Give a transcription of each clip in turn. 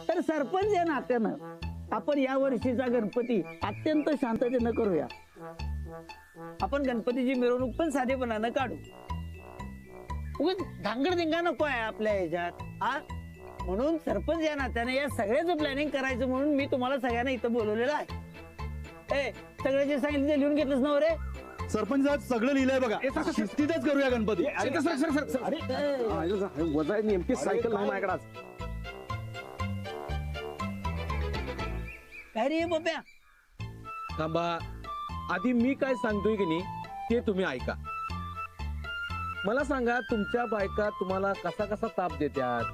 तर सरपंच या नात्यानं आपण या वर्षीचा गणपती अत्यंत शांततेनं करूया. आपण गणपतीची मिरवणूक पण साधेपणानं काढू. उगाच धांगडधिंगा नको आहे आपल्या ह्याच्यात म्हणून सरपंच या नात्याने या सगळ्याचं प्लॅनिंग करायचं म्हणून मी तुम्हाला सगळ्यांना इथं बोलवलेलं आहे. सगळं जे सांगितलं ते लिहून घेतलंच ना रे? सरपंच साहेब सगळं लिहिलंय बघा. शिस्तीतच करूया गणपती. वजा नेमकी सायकल नाही माझ्याकडे आज. काय रे बाप्या? थांबा, आधी मी काय सांगतोय की नाही ते तुम्ही ऐका. मला सांगा, तुमच्या बायका तुम्हाला कसा कसा ताप देतात,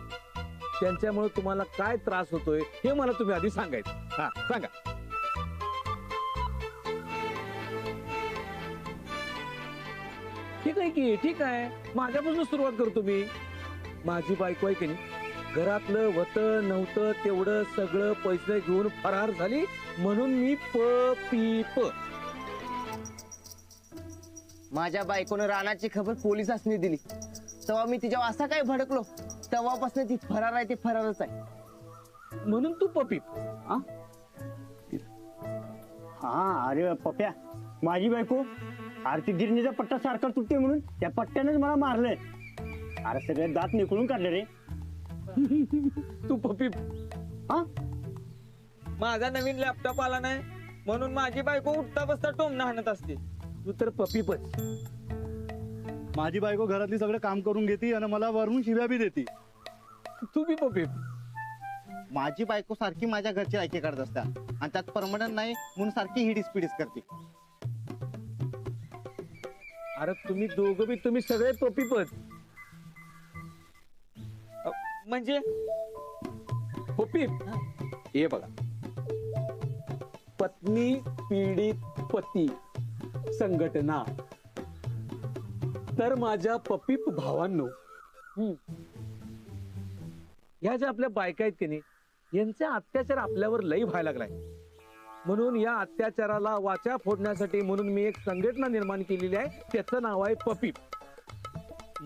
त्यांच्यामुळे तुम्हाला काय त्रास होतोय हे मला तुम्ही आधी सांगायचं. हा सांगा. ठीक आहे की, ठीक आहे, माझ्यापासून सुरुवात करतो मी. माझी बायको आहे की नाही, घरातलं होतं नव्हतं तेवढं सगळं पैसे घेऊन फरार झाली म्हणून मी पीप. माझ्या बायकोनं रानाची खबर पोलिसांनी दिली, तेव्हा मी तिच्यावर असा काय भडकलो, तेव्हापासून ती फरार आहे, ती फरारच आहे. म्हणून तू पपीप. हा अरे पप्या, माझी बायको आरती गिरणीचा पट्टा सारखा तुटते म्हणून त्या पट्ट्यानेच मला मारलंय. अरे सगळे दात निकळून काढले रे. तू पपीप. हा माझा नवीन लॅपटॉप आला नाही म्हणून माझी बायको उठता बसता टोमणं हाणत असते. तू तर पपीपच. माझी बायको घरातली सगळं काम करून घेते आणि मला वरून शिव्या बी देते. तू बी पपीप. माझी बायको सारखी माझ्या घरची ऐके काढत असता आणि त्यात परमनंट नाही म्हणून सारखी हिडीस पिडीस करते. अरे तुम्ही दोघं बी तुम्ही सगळे पपीपच. म्हणजे पपीप. हे बघा, पत्नी पीडित पती संघटना. तर माझ्या पपीप भावांनो, ह्या ज्या आपल्या बायका आहेत की नाही, यांचा अत्याचार आपल्यावर लई व्हायला लागलाय. म्हणून या अत्याचाराला वाचा फोडण्यासाठी म्हणून मी एक संघटना निर्माण केलेली आहे. त्याचं नाव आहे पपीप.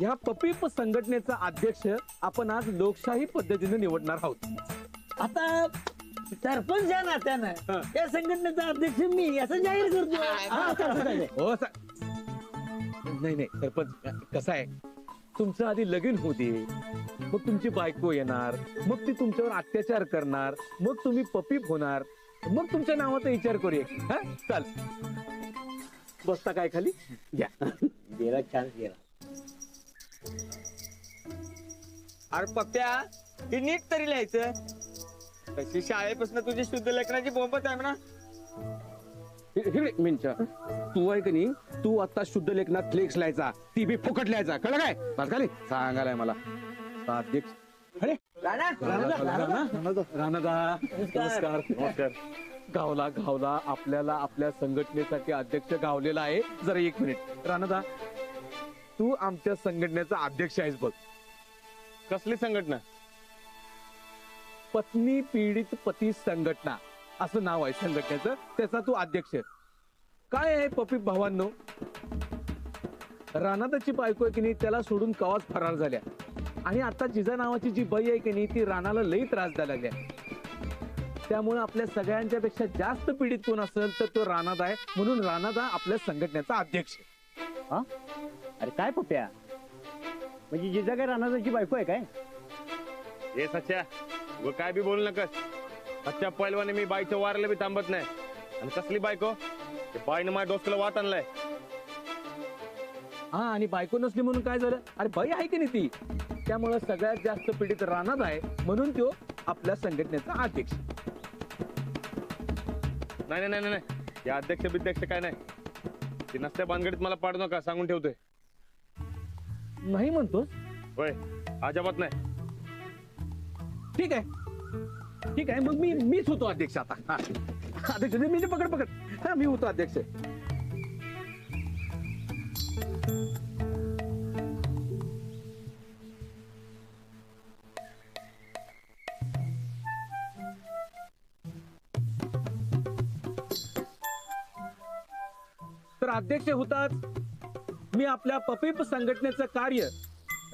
या पपीप संघटनेचा अध्यक्ष आपण आज लोकशाही पद्धतीने निवडणार आहोत. आता सरपंच या नात्यानं या संघटनेचा अध्यक्ष मी असं जाहीर करतो. हो नाही नाही सरपंच, कसं आहे, तुमचं आधी लगीन होऊ दे, मग तुमची बायको येणार, मग ती तुमच्यावर अत्याचार करणार, मग तुम्ही पपीप होणार, मग तुमच्या नावाचा विचार करूया. हा चाल, बसता काय खाली घ्या. गेला चान्स गेला. अरे पप्प्या, हे नीट तरी लिहायचं. तशी शाळेपासून तुझी शुद्ध लेखनाची बोंबच आहे म्हणा. मिनच्या, तू आहे का नाही, तू आता शुद्ध लेखनात फ्लेक्स लिहायचा, ती बी फुकट लिहायचा, कळलं काय? बस खाली सांगायलाय मला अध्यक्ष. अरे राणादा, नमस्कार. नमस्कार. गावला आपल्याला आपल्या संघटनेसाठी अध्यक्ष गावलेला आहे. जरा एक मिनिट राणादा, तू आमच्या संघटनेचा अध्यक्ष आहेस बघ. कसली संघटना? पत्नी पीडित पती संघटना असं नाव आहे संघटनेचं, त्याचा तू अध्यक्ष. काय आहे पपीप भावांनो, राणादाची बायको आहे की नाही, त्याला सोडून कवाच फरार झाल्या आणि आता जिजा नावाची जी बाई आहे की नाही, ती राणाला लई त्रास द्यायला लागल्या. त्यामुळे आपल्या सगळ्यांच्या पेक्षा जास्त पीडित कोण असेल तर तो राणादा आहे. म्हणून राणादा आपल्या संघटनेचा अध्यक्ष. हा अरे काय पप्या, म्हणजे जिजा काय राणाची बायको आहे काय? हे सच्या व काय बी बोलू नकस. सच्या पहिलवाने मी बाईच्या वाराला बी थांबत नाही. आणि कसली बायको? बाईनं माझ्या डोसक्याला वात आणलाय. हा, आणि बायको नसली म्हणून काय झालं? अरे बाई आहे की नाही ती, त्यामुळे सगळ्यात जास्त पीडित राणादा आहे म्हणून तो आपल्या संघटनेचा अध्यक्ष. नाही नाही नाही नाही, या अध्यक्ष बिध्यक्ष काय नाही. ती नसत्या भानगडीत मला पाडू नका, सांगून ठेवतोय. नाही म्हणतोस? होय, अजिबात नाही. ठीक आहे, ठीक आहे, मग मीच होतो अध्यक्ष आता. हा, अध्यक्ष मी पकड. हा, मी होतो अध्यक्ष. तर अध्यक्ष होताच मी आपल्या पपीप संघटनेचं कार्य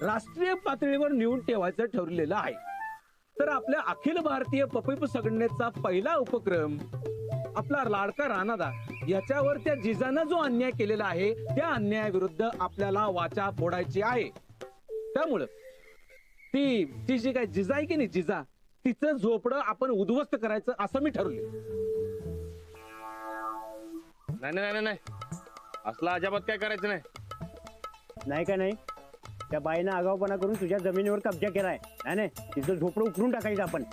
राष्ट्रीय पातळीवर नेऊन ठेवायचं ठरलेलं आहे. तर आपल्या अखिल भारतीय पपई संघटनेचा पहिला उपक्रम आपला लाडका राणादा याच्यावर त्या जिजानं जो अन्याय केलेला आहे त्या अन्यायाविरुद्ध आपल्याला वाचा फोडायची आहे. त्यामुळं ती जी काय जिजा आहे की नाही, जिजा, तिचं झोपडं आपण उद्ध्वस्त करायचं असं मी ठरवले. नाही नाही नाही नाही, असला अजाबात काय करायचं नाही. नाही का नाही, त्या बाईनं आगाऊपणा करून तुझ्या जमिनीवर कब्जा केलाय. नाही नाही, तिचं झोपडं उकरून टाकायचं आपण.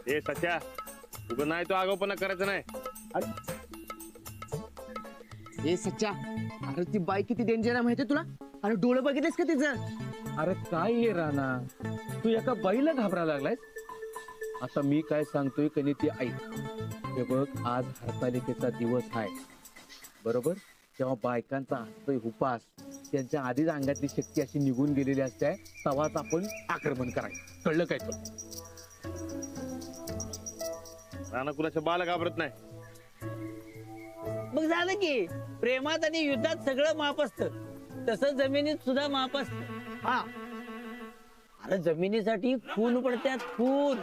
ए सच्या, उगं नाही तो आगाऊपणा करायचं नाही. हे सच्चा, अरे ती बाई किती डेंजर आहे माहितीये तुला? अरे डोळे बघितलेस का तिचं? अरे काय आहे राणा, तू एका बाईला घाबरायला लागलायस? आता मी काय सांगतोय कधी ती ऐक. हे बघ, आज हरतालिकेचा दिवस आहे बरोबर. तेव्हा बायकांचा असतोय उपास, त्यांच्या आधीच अंगातली शक्ती अशी निघून गेलेली असते, तेव्हाच आपण आक्रमण करायचं. कळलं काय तुला? राणा कुणाच्या बाला घाबरत नाही. मग झालं की प्रेमात आणि युद्धात सगळं माप असतं, तसं जमिनीत सुद्धा माप असत. हा, अरे जमिनीसाठी खून पडत्यात, खून.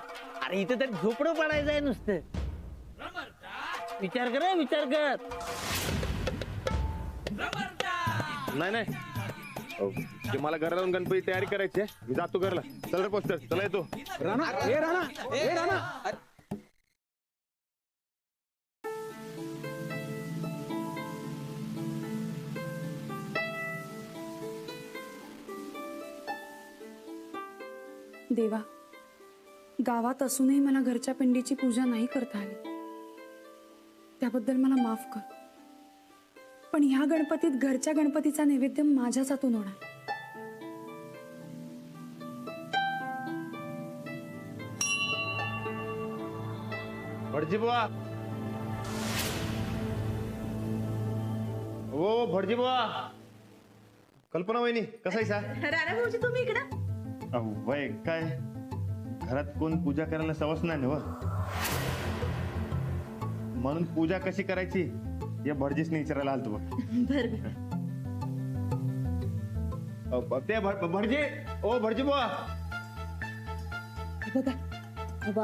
अरे इथं तर झोपडं पडायचं आहे नुसतं. विचार कर, विचार कर. नाही नाही, ते मला घरात जाऊन गणपती तयारी करायची आहे. मी जातो घरला. चल रे पोस्टर, चला येतो. राणा, ए राणा, ए राणा. देवा, गावात असूनही मला घरच्या पिंडीची पूजा नाही करता आली, त्याबद्दल मला माफ कर. पण ह्या गणपतीत घरच्या गणपतीचा नैवेद्य माझ्याच हातून होणार. भटजी बुवा, ओ भटजी बुवा. कल्पना वहिनी, कसा आहे सा? राणा भाऊजी तुम्ही इकडं? वय काय, घरात कोण पूजा करायला सवस नाही ना, म्हणून पूजा कशी करायची या भटजीसने विचारायला आलतो बघ. ते भटजी, ओ भटजी बुवा. बघा,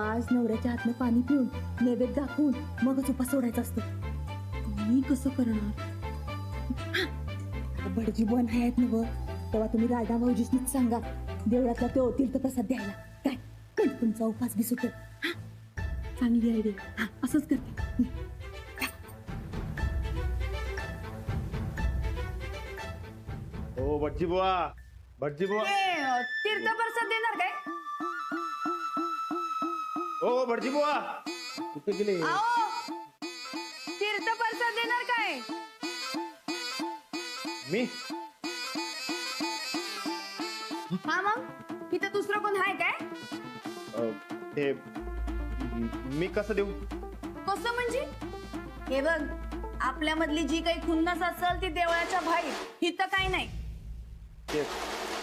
आज नवऱ्याच्या हातनं पाणी पिऊन नैवेद्य दाखवून मगच उपास सोडायचा असतो. मी कसं करणार? भटजी बुवा नाही आहेत ना, तेव्हा तुम्ही राधा भाऊजीसनीच सांगा देवळातला तो तीर्थप्रसाद द्यायला. काय कण तुमचा उपास बी सुटेल. चांगली आयडिया. असंच करते. ओ भटजी बुवा, भटजी बुवा. तीर्थप्रसाद देणार काय? ओ भटजी बुवा, कुठे गेले? तीर्थप्रसाद देणार काय? मी हा, मग इथं दुसरं कोण आहे काय? ते मी कसं देऊ? कसं म्हणजे? हे बघ, आपल्यामधली जी काही खुन्नस असेल ती देवळाच्या बाहेर, इथं काही नाही. ते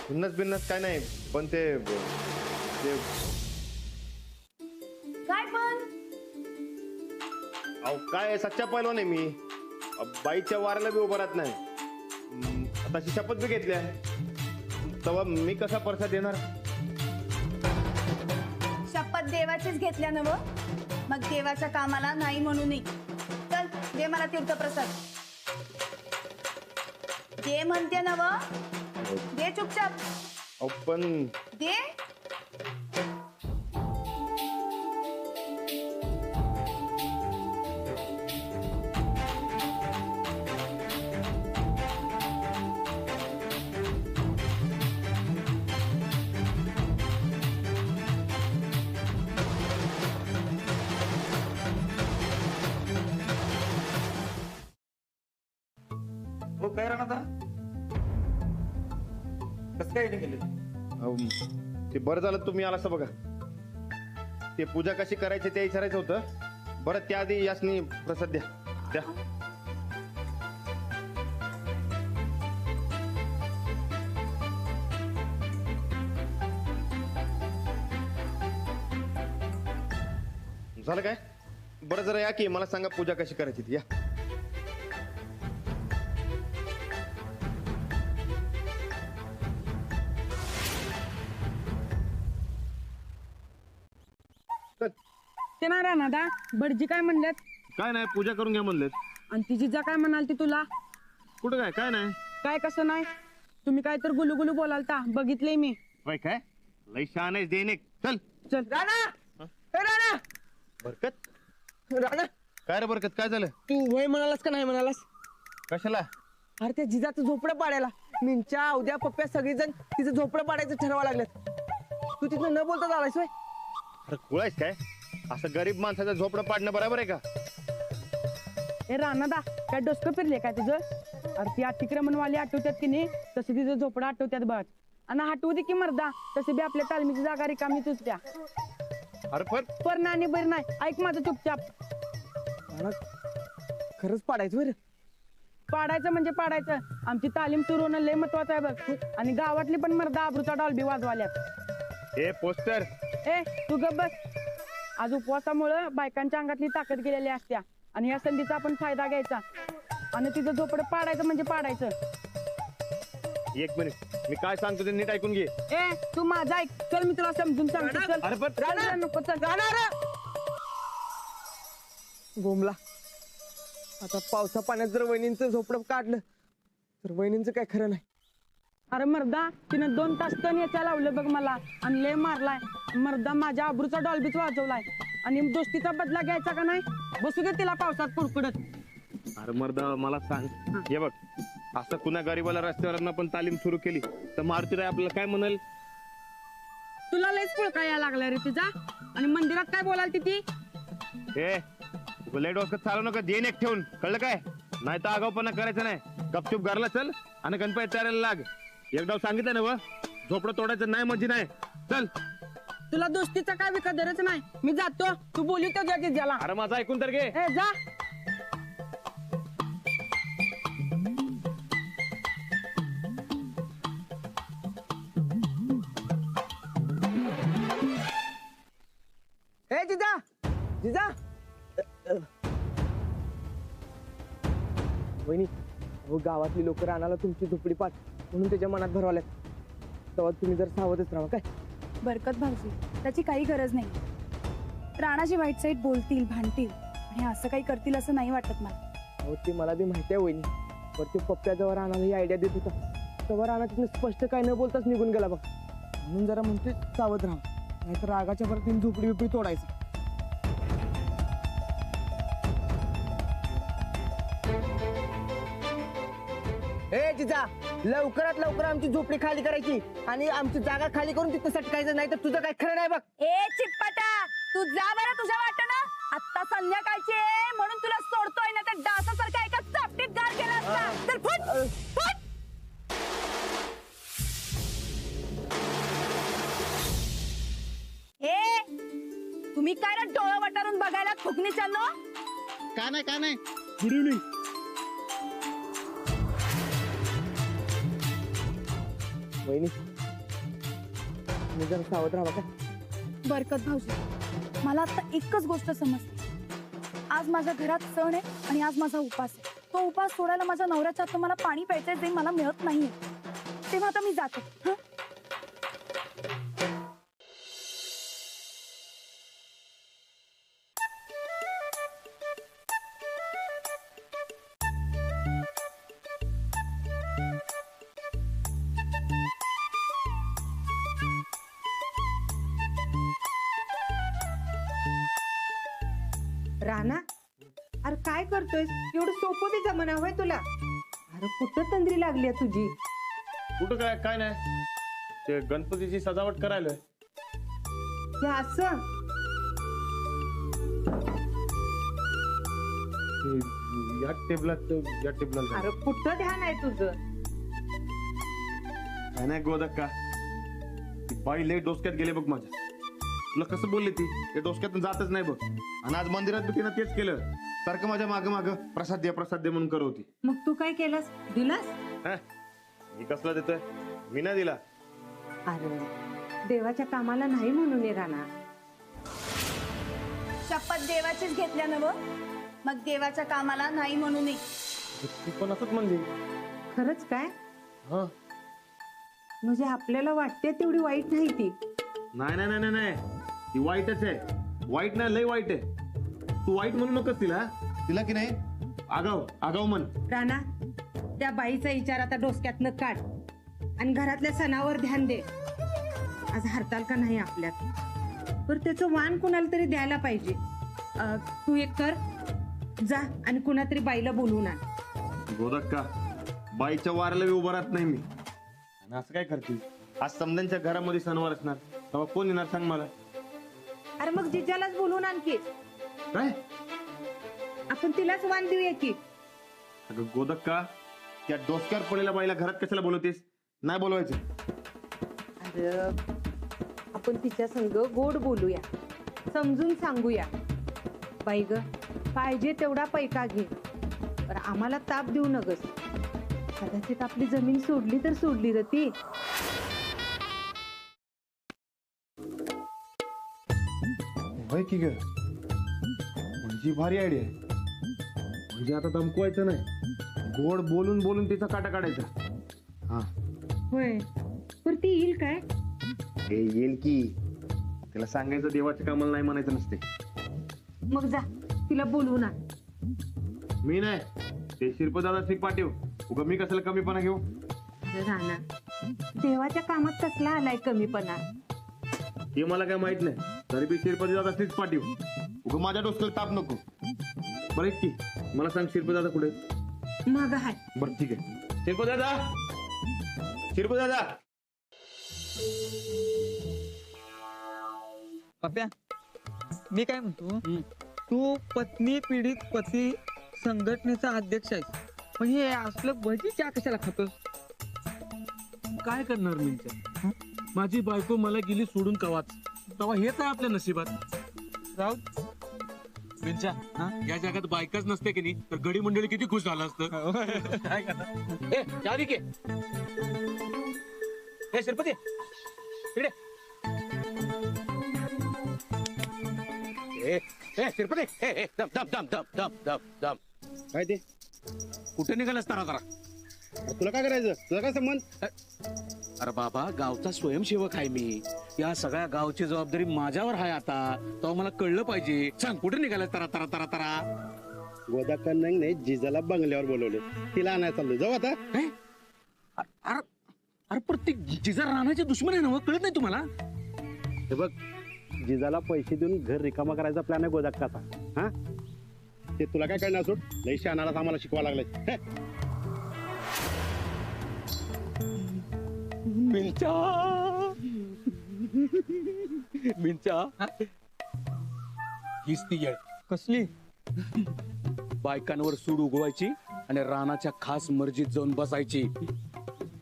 हुन्नस बिन्नस काय नाही, पण ते काय पण? अहो काय सच्चा पैलवान आहे मी. बाईच्या वाऱ्याला बी उभं राहत नाही. तशी शपथ बी घेतल्या, तेव्हा मी कसा प्रसाद देणार? शपथ देवाचीच घेतल्या नव, मग देवाच्या कामाला नाही म्हणू नये. चल दे मला तीर्थप्रसाद. दे म्हणते नव, दे चुपचाप. अहो पण दे. हो काय राहणार आता? कसं काय केले? ते बरं झालं तुम्ही आला असं बघा. ते पूजा कशी करायची ते विचारायचं होतं. बरं त्याआधी यासनी प्रसाद द्या. द्या. झालं काय? बरं जरा या की मला सांगा पूजा कशी करायची ती. या. ते ना राणादा भटजी काय म्हणलेत काय नाही पूजा करून घ्या म्हणलेत. आणि ती जिजा काय म्हणाल ती तुला कुठं काय काय नाही. काय कसं नाही तुम्ही काय तर गुलू बोलालता बघितलंय मी. बाई काय लय शहाण आहेस देणे. चल चल राणा ए राणा बरकत. राणा काय रे बरकत काय झालं. तू वय म्हणालास का नाही म्हणालास. कशाला. अरे त्या जिजाचं झोपडं पाडायला मिंच्या उद्या पप्प्या सगळीजण तिचं झोपडं पाडायचं ठरवा लागलेत. तू तिथं न बोलता झालायस वय. अरे कुळायस काय असं गरीब माणसाचं झोपडं पाडणं बरोबर आहे का. ए राणादा काय डोसकं फिरले काय तुझं. अरे ती अतिक्रमणवाली आठवत्यात की नाही तसे तिचं झोपडं आठवत्यात बघ. आणि हटवू दे की मर्दा तसे बी आपल्या तालमीची जागा रिकामी तुझ्या. अरे पर नाही बर नाही ऐक माझं चुपचाप. राणा खरंच पाडायचं बरं. पाडायचं म्हणजे पाडायचं. आमची तालीम सुरू होणं लय महत्वाचं आहे बघ. आणि गावातली पण मर्दा आबरूचा डॉल्बी वाजवाल्यात. हे पोस्टर. ए तू गप बस. आज उपवासामुळं बायकांच्या अंगातली ताकद गेलेली असत्या आणि या संधीचा आपण फायदा घ्यायचा आणि तिचं झोपडं पाडायचं म्हणजे पाडायचं. एक मिनिट मी काय सांगतो ते नीट ऐकून घे. ए तू माझा ऐक. चल मी तुला समजून सांगतो. चल अरे पण राणा नको चल. बोंबला आता पावसा पाण्यात जर वहिनींचं झोपडं काढलं तर वहिनींचं काय खरं नाही. अरे मर्दा तिनं 2 तास तण याच्या लावलं बघ मला आणि लय मारलाय. मर्दा माझ्या आबरूचा डॉल्बीच वाजवलाय आणि दोस्तीचा बदला घ्यायचा का नाही. बसू दे तिला पावसात कुडकुडत. अरे मर्दा मला सांग हे बघ असं कुणा गरीबाला रस्त्यावर पण तालीम सुरू केली तर मारुतीराय आपल्याला काय म्हणाल. तुला लयच पुळका यायला लागलाय रे तिचा. आणि मंदिरात काय बोलाल ती. हे लय डोसकत चालू नका देन एक ठेवून कळलं काय. नाही तर आगाऊपणा करायचं नाही. गपचूप घरला चल आणि गणपती तयारीला लाग. एकदा सांगितलं ना व झोपडं तोडायचं नाही म्हणजे नाही. चल तुला दोस्तीचा काय विकदरच नाही. मी जातो तू बोलू तर जिजाला. अरे माझं ऐकून तर घे. ए जा. ए जिजा जिजा वहिनी हो गावातली लोक राणाला तुमची झोपडी पाठ म्हणून त्याच्या मनात भरवल्यात. तेव्हा तुम्ही जर सावधच राहा काय. बरकत भाऊजी त्याची काही गरज नाही. राणाची वाईट साईड बोलतील भांडतील आणि असं काही करतील असं नाही वाटत मला. हो ते मला बी माहिती आहे वहिनी. पण ते पप्प्या जेव्हा राणाला ही आयडिया देत होता तेव्हा राणा तिथून स्पष्ट काय न बोलताच निघून गेला बघ. म्हणून जरा म्हणते सावध राहा नाहीतर रागाच्या परत तीन झोपडी बिपडी तोडायचं. ए जिजा लवकरात लवकर आमची झोपडी खाली करायची आणि आमची जागा खाली करून तिथं सटकायचं नाही तर तुझं काय खरं नाही बघ. ए चिटपटा तू जा बरं तुझ्या वाटणं. आता संध्याकाळची आहे म्हणून तुला सोडतोय ना तर डासासारखा एका चापटीत गार केला असता. तर फुट फुट. ए तुम्ही काय ना डोळं वटारून बघायला फुकणीच्यानो. काय नाही गुड इव्हनिंग. वहिनी मी जरा सावध राहा का. बरकत भाऊजी मला आता एकच गोष्ट समजते. आज माझ्या घरात सण आहे आणि आज माझा उपास आहे. तो उपास सोडायला माझ्या नवऱ्याच्या हातून मला पाणी प्यायचंय जे मला मिळत नाहीये. तेव्हा आता मी जाते. हं राणा अरे काय करतोय. एवढं सोपं बी जमना होय तुला. अरे कुठं तंद्री लागली तुझी. कुठं काय काय नाही ते गणपतीची सजावट करायला. हे असं या टेबलात या टेबलात अरे कुठं ध्यान आहे तुझं. काय नाही गोदक्का ती बाई लय डोसक्यात गेले बघ माझ्या. तुला कसं बोलली ती ते डोसक्यातून जातच नाही बघ. आणि आज मंदिरात बी तिनं तेच केलं. सारखं माझ्या माग प्रसाद दे म्हणून करवती. मग तू काय केलंस दिलास. मी कसला देतोय मी नाही दिला. अरे देवाच्या कामाला नाही म्हणून ये राणा. शपथ देवाचीच घेतल्या ना व मग देवाच्या कामाला नाही म्हणू नये. तू पण असंच म्हणली. खरंच काय. हा म्हणजे आपल्याला वाटते तेवढी वाईट नाही ती. नाही ती वाईटच आहे. वाईट नाही, लय वाईट आहे. तू वाईट म्हणू नकोस तिला. तिला की नाही आगाव आगाव म्हण. राणा, त्या बाईचा विचार आता डोसक्यातनं काढ आणि घरातल्या सणावर ध्यान दे. आज हरताल का नाही आपल्यात, तर त्याचं वाण कुणाला तरी द्यायला पाहिजे. तू एक कर, जा आणि कुणा तरी बाईला बोलवून आण. गोदक्का, बाईच्या वाऱ्याला बी उभं राहत नाही मी. आणि असं काय करते? आज समद्यांच्या घरामध्ये सणवार असणार, तेव्हा कोण येणार सांग मला? अरे मग जिजालाच बोलवून आण की, काय आपण तिलाच वाण देऊया की. अगं गोदक्का, त्या डोसक्यावर पडलेल्या बाईला घरात कशाला बोलवतेस? नाही बोलवायचं. अरे आपण तिच्या संग गोड बोलूया, समजून सांगूया. बाई ग, पाहिजे तेवढा पैका घे, पण आम्हाला ताप देऊ नगस. कदाचित आपली जमीन सोडली तर सोडली र ती. होय की ग, म्हणजे भारी आयडिया आहे. म्हणजे आता धमकवायचं नाही, गोड बोलून बोलून तिचा काटा काढायचा. हा होय, पर ती येईल काय? हे येईल की. त्याला सांगायचं देवाच्या कामाला नाही म्हणायचं नसते. मग जा तिला बोलवून आण. मी नाही, ते शिरपदादा ठीक पाठव. उगा मी कशाला कमीपणा घेऊ? अरे राणा, देवाच्या कामात कसला आलाय कमीपणा? हे मला काय माहित नाही, तरी बी शिरपदादा तीच पाठव. उगा माझ्या डोसक्याला ताप नको. बरं की, मला सांग शिरपदादा कुठे? मग हाय. बरं ठीक आहे. शिरपदादा, शिरपदादा. पप्या, मी काय म्हणतो, तू पत्नी पीडित पती संघटनेचा अध्यक्ष आहेस, पण हे असलं भजी चहा कशाला खातोस? काय करणार मिंच्या? माझी बायको मला गेली सोडून कवाच, तेव्हा हेच आहे आपल्या नशिबात. राव, मिंच्या, या जगात बायकाच नसते की नाही, तर गडी मंडळी किती खुश झालं असतं. काय करणार? ए, चहा दे की. ए शिरपती, इकडे. ए शिरपती, दम दम दम दम दम दम दम. काय ते? कुठे निघालास तारा तारा? तुला काय करायचं? तुला काय संबंध? अरे बाबा, गावचा स्वयंसेवक आहे मी. या सगळ्या गावची जबाबदारी माझ्यावर आहे आता. तो मला कळलं पाहिजे. सांग, कुठे निघालास तारा तारा तारा तारा? गोदाकर नाही, जिजाला बंगल्यावर बोलवले, तिला आणायला चाललोय. जाऊ आता. अरे अरे प्रत्येक जिजा राहण्याचे दुश्मन आहे ना, कळत नाही तुम्हाला? हे बघ, जिजाला पैसे देऊन घर रिकामा करायचा प्लॅन आहे गोदाकाचा. हा, ते तुला काय करणार? सोड, लई शहाणालाच आम्हाला शिकवा लागलाय. मिंचा, मिंचा, हीच ती येळ. कसली? बायकांवर सूड उगवायची आणि रानाच्या खास मर्जीत जाऊन बसायची.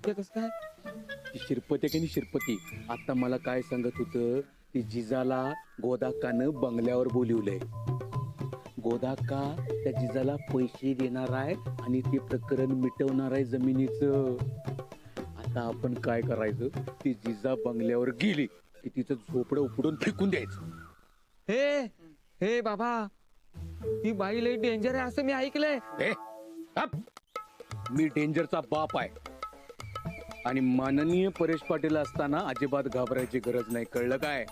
ते कसं काय? ती शिरपती की नाही शिरपती, आता मला काय सांगत होतं, ती जिजाला गोदाकानं बंगल्यावर बोलिवलंय. गोदाका त्या जिजाला पैसे देणार आहे आणि ते प्रकरण मिटवणार आहे जमिनीचं. आता आपण काय करायचं, ती जिजा बंगल्यावर गेली की तिचं झोपडं उपडून फेकून द्यायचं. हे हे बाबा, ती बाई लई डेंजर आहे असं मी ऐकलंय. मी डेंजरचा बाप आहे आणि माननीय परेश पाटील असताना अजिबात घाबरायची गरज नाही, कळलं काय?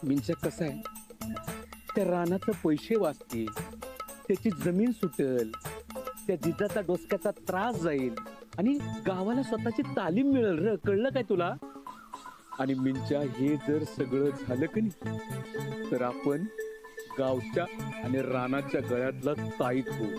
मिंचा, कसं आहे, त्या रानाचं पैसे वाचतील, त्याची जमीन सुटेल, त्या जिजाचा डोसक्याचा त्रास जाईल आणि गावाला स्वतःची तालीम मिळेल र, कळलं काय तुला? आणि मिंचा, हे जर सगळं झालं की नाही, तर आपण गावच्या आणि रानाच्या गळ्यातला ताईत होऊ.